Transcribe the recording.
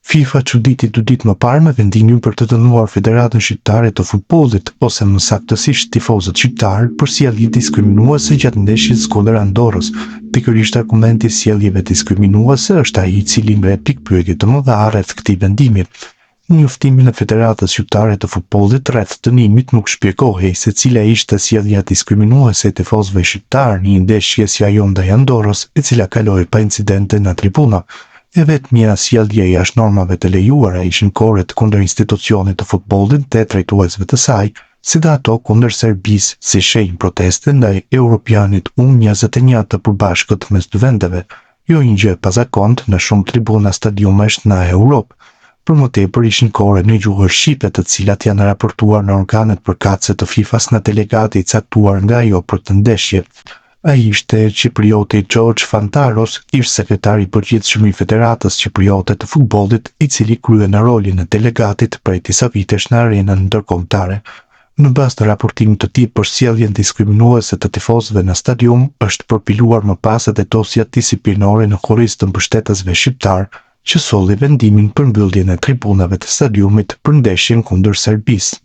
FIFA çuditi 2 ditë më parë me vendimin për të dënuar Federatën Shqiptare të Futbollit, ose më saktësisht tifozët shqiptarë, për sjellje diskriminuese gjatë ndeshjes Skënder Andorrës. Pikërisht argumenti i sjelljeve diskriminuese është ai i cili ngre pikpyetje të mëdha rreth këtij vendimi. Në njoftimin e Federatës Shqiptare të Futbollit rreth dënimit nuk shpjegohej se cila ishte sjellja diskriminuese e tifozëve shqiptarë në një ndeshje si ajo ndaj Andorrës, e cila kaloi pa incidente në tribuna. E vetmja sjellje jashtë normave të lejuara ishin korret kundër institucionit të futbollit dhe drejtuesve të saj, si dhe ato kundër Serbisë si shenjë proteste ndaj Europianit U21 të përbashkët mes dy vendeve, jo një gjë e pazakontë në shumë tribuna stadiumesh në Europë. Për më tepër ishin korre në gjuhën shqipe të cilat janë raportuar në organet përkatëse të FIFA-s në delegati i caktuar nga ajo për të ndeshje. Ai ishte Çiprioti George Fantaros, ish sekretari i përgjithshëm i Federatës Çipriote të Futbollit, i cili kryen rolin e delegatit prej disa vitesh në arenën ndërkombëtare. Në bazë të raportimit të tij për sjelljen diskriminuese të tifozëve në stadium, është përpiluar më pas edhe dosja disiplinore në korrizë të mbështetësve shqiptar, që solli vendimin për mbylljen e tribunave të stadiumit për ndeshjen kundër Serbisë.